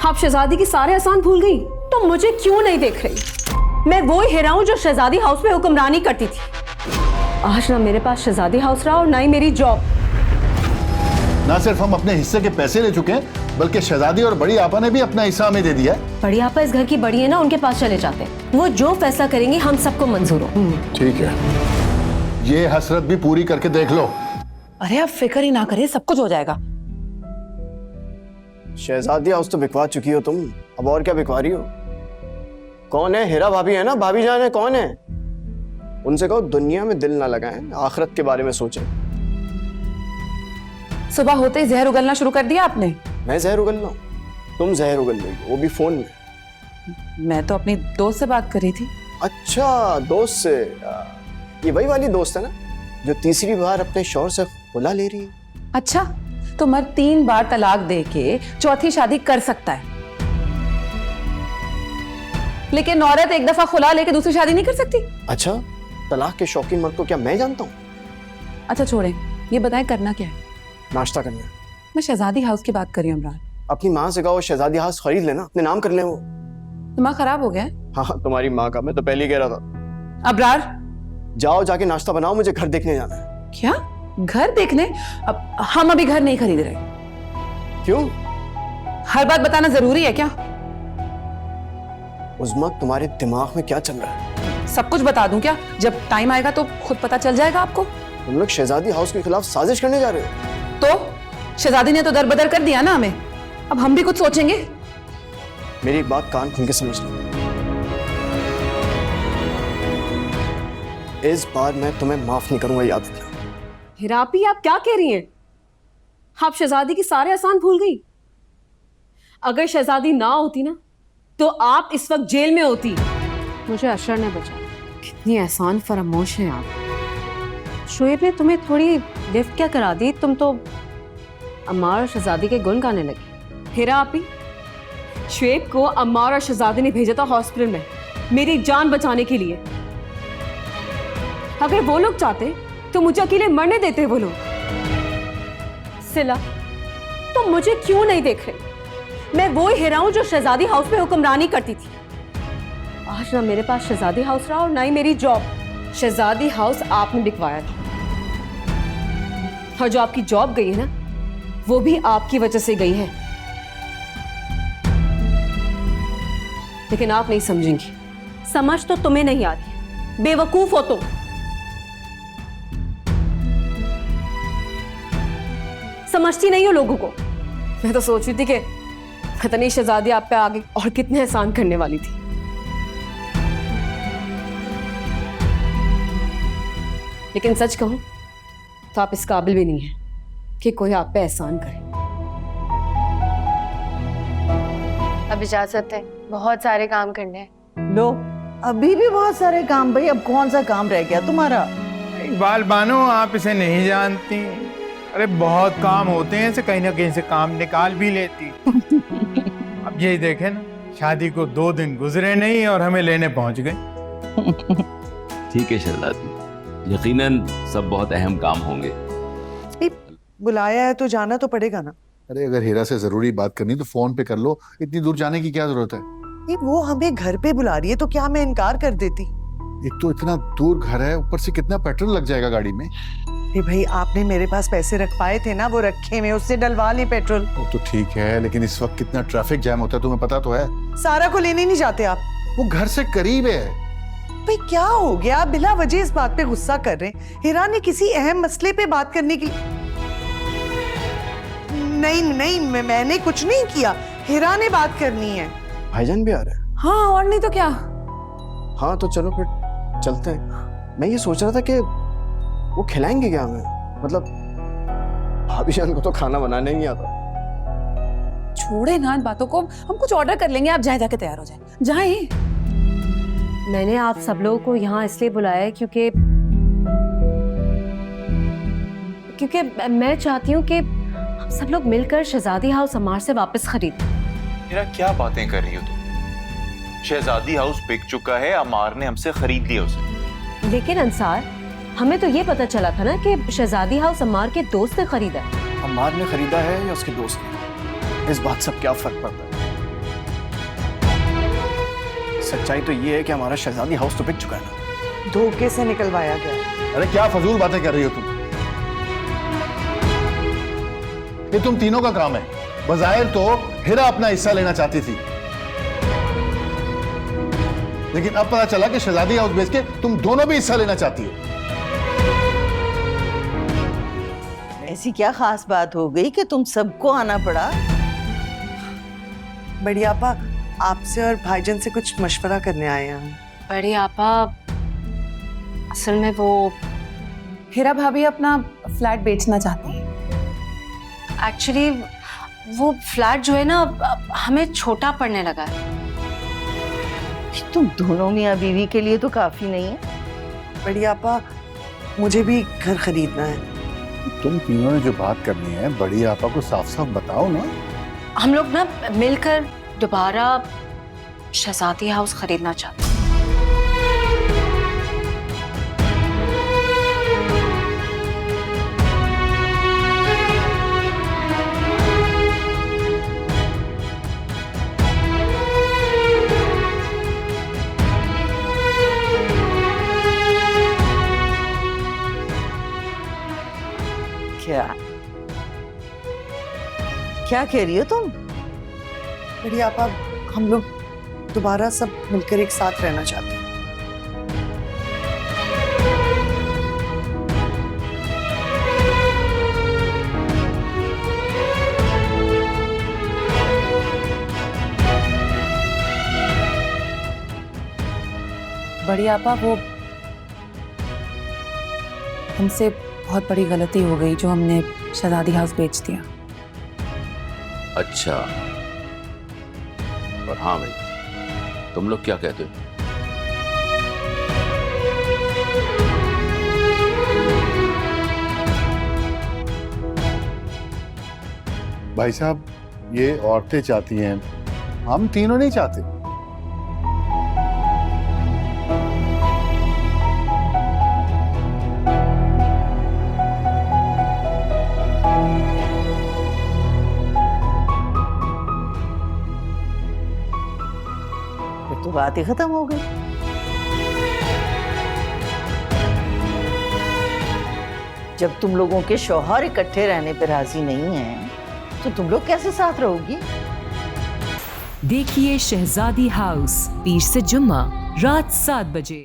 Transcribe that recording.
आप शहजादी की सारे एहसान भूल गई, तो मुझे क्यों नहीं देख रही? मैं वो हीरा हूं जो शहजादी हाउस में हुक्मरानी करती थी। आज ना मेरे पास शहजादी हाउस रहा और ना ही मेरी जॉब। ना सिर्फ हम अपने हिस्से के पैसे ले चुके हैं, बल्कि शहजादी और बड़ी आपा ने भी अपना हिस्सा हमें दे दिया है। बड़ी आपा इस घर की बड़ी है ना, उनके पास चले जाते हैं, वो जो फैसला करेंगी हम सबको मंजूर हो। ठीक है, ये हसरत भी पूरी करके देख लो। अरे आप फिक्र ही ना करें, सब कुछ हो जाएगा। शहजादी हाउस तो बिकवा चुकी हो तुम, अब और क्या बिकवा रही हो? कौन है? हीरा भाभी है ना, भाभी जान है, कौन है? उनसे कहो दुनिया में दिल ना लगाएं, आखिरत के बारे में सोचें। सुबह होते ही जहर उगलना शुरू कर दिया आपने। मैं जहर उगल रहा हूँ? तुम जहर उगल रही हो, वो भी फोन में। मैं तो अपनी दोस्त से बात कर रही थी। अच्छा, दोस्त से? ये वही वाली दोस्त है ना जो तीसरी बार अपने शौहर से खुला ले रही है? अच्छा, तो मर्द 3 बार तलाक दे के चौथी शादी कर सकता है, लेकिन औरत एक दफा खुला लेके दूसरी शादी नहीं कर सकती? अच्छा, तलाक के शौकीन मर्द को क्या मैं जानता हूँ? अच्छा छोड़ें, ये बताएं करना क्या है? नाश्ता करना है। मैं शहजादी हाउस की बात कर रही हूँ इमरान। अपनी माँ से कहो शहजादी हाउस खरीद लेना, अपने नाम कर ले वो। दिमाग खराब हो गया है? हाँ, तुम्हारी माँ का, मैं तो पहले ही कह रहा था। अबरार, जाओ जाके नाश्ता बनाओ, मुझे घर देखने जाना है। क्या घर देखने? अब हम अभी घर नहीं खरीद रहे। क्यों? हर बात बताना जरूरी है क्या? उज़्मा, तुम्हारे दिमाग में क्या चल रहा है? सब कुछ बता दूं क्या? जब टाइम आएगा तो खुद पता चल जाएगा आपको। तुम लोग शहजादी हाउस के खिलाफ साजिश करने जा रहे हो? तो शहजादी ने तो दरबदर कर दिया ना हमें, अब हम भी कुछ सोचेंगे। मेरी एक बात कान खोल के समझ लो, इस बार मैं तुम्हें माफ नहीं करूंगा, याद रखना। हिरापी, आप क्या कह रही हैं? आप शहजादी की सारे एहसान भूल गई। अगर शहजादी ना होती ना तो आप इस वक्त जेल में होती। मुझे अशर ने बचाया। कितनी एहसान फरामोश है आप। शोएब ने तुम्हें थोड़ी लिफ्ट क्या करा दी, तुम तो अम्मार और शहजादी के गुण गाने लगे। हिरापी, शोएब को अम्मार और शहजादी ने भेजा था हॉस्पिटल में मेरी जान बचाने के लिए। अगर वो लोग चाहते तो मुझे अकेले मरने देते वो लोग। सिला, तुम मुझे क्यों नहीं देख रहे? मैं वो हीरा हूं जो शहजादी हाउस में हुक्मरानी करती थी। आज ना मेरे पास शहजादी हाउस रहा और ना ही मेरी जॉब। शहजादी हाउस आपने बिकवाया था, और जो आपकी जॉब गई है ना, वो भी आपकी वजह से गई है। लेकिन आप नहीं समझेंगी। समझ तो तुम्हें नहीं आती, बेवकूफ हो तुम। समझती नहीं हो लोगों को। मैं तो सोच रही थी कि पता नहीं शहजादी आप पे आगे और कितने एहसान करने वाली थी। लेकिन सच कहूं तो आप इस काबिल भी नहीं हैं कि कोई आप पे एहसान करे। अब इजाजत है, बहुत सारे काम करने हैं। लो, अभी भी बहुत सारे काम भाई, अब कौन सा काम रह गया तुम्हारा? इकबाल बानो, आप इसे नहीं जानती। अरे बहुत काम होते हैं, इसे कहीं ना कहीं से काम निकाल भी लेती। अब यही देखे ना, शादी को 2 दिन गुजरे नहीं और हमें लेने पहुंच गए। ठीक है शहजादी, यकीनन सब बहुत अहम काम होंगे। बुलाया है तो जाना तो पड़ेगा ना। अरे अगर हीरा से जरूरी बात करनी तो फोन पे कर लो, इतनी दूर जाने की क्या जरूरत है? वो हमें घर पे बुला रही है तो क्या मैं इनकार कर देती? एक तो इतना दूर घर है, ऊपर से कितना पेट्रोल लग जाएगा गाड़ी में। भाई आपने मेरे पास पैसे रख पाए थे ना, वो रखे में, उससे डलवा लें पेट्रोल। वो तो ठीक है, लेकिन इस वक्त कितना ट्रैफिक जैम होता है तुम्हें पता तो है। सारा को लेने नहीं जाते आप? वो घर से करीब है। भाई क्या हो गया, आप बिला वजह इस बात पे गुस्सा कर रहे हैं? हीरा ने किसी अहम मसले पे बात करने की नहीं, मैंने कुछ नहीं किया, हीरा ने बात करनी है। भाईजान भी आ रहा है? हाँ, और नहीं तो क्या। हाँ तो चलो फिर चलते हैं। मैं ये सोच रहा था कि वो खिलाएंगे क्या हमें? मतलब भाभी जान को तो खाना बनाने नहीं आता। छोड़े ना इन बातों को, हम कुछ ऑर्डर कर लेंगे, आप जाए जाके तैयार हो जाए। जाए। मैंने आप सब लोगों को यहाँ इसलिए बुलाया है क्योंकि मैं चाहती हूँ कि हम सब लोग मिलकर शहजादी हाउस अम्मार से वापस खरीदें। मेरा क्या बातें कर रही हो तुम? शहजादी हाउस बिक चुका है, अम्मार ने हमसे खरीद लिया उसे। लेकिन अंसार, हमें तो ये पता चला था ना कि शहजादी हाउस अम्मार के दोस्त ने खरीदा है। अम्मार ने खरीदा है या उसके दोस्त ने? इस बात से क्या फर्क पड़ता है? सच्चाई तो ये है कि हमारा शहजादी हाउस तो बिक चुका है ना। धोखे से निकलवाया गया। अरे क्या फजूल बातें कर रही हो तुम? ये तुम तीनों का काम है। बज़ाहिर तो हिरा अपना हिस्सा लेना चाहती थी, लेकिन अब पता चला कि शहजादी हाउस बेच के तुम दोनों भी हिस्सा लेना चाहती हो। ऐसी क्या खास बात हो गई कि तुम सबको आना पड़ा? बड़ी आपा, आपसे और भाईजान से कुछ मशवरा करने आए हैं हम। बड़ी आपा, असल में वो हीरा भाभी अपना फ्लैट बेचना चाहती हैं। एक्चुअली वो फ्लैट जो है ना हमें छोटा पड़ने लगा है। तुम दोनों मियां बीवी के लिए तो काफी नहीं है? बड़ी आपा, मुझे भी घर खरीदना है। तुम तीनों ने जो बात करनी है बड़ी आपा को साफ साफ बताओ ना। हम लोग ना मिलकर दोबारा शहजादी हाउस खरीदना चाहते हैं। क्या कह रही हो तुम? बड़ी आपा, हम लोग दोबारा सब मिलकर एक साथ रहना चाहते हैं। बड़ी आपा, वो हमसे बहुत बड़ी गलती हो गई जो हमने शहजादी हाउस बेच दिया। अच्छा, और हाँ भाई, तुम लोग क्या कहते हो? भाई साहब, ये औरतें चाहती हैं, हम तीनों नहीं चाहते। तो बात ही खत्म हो गई। जब तुम लोगों के शौहर इकट्ठे रहने पर राजी नहीं हैं, तो तुम लोग कैसे साथ रहोगी? देखिए शहजादी हाउस, पीर से जुम्मा रात 7 बजे।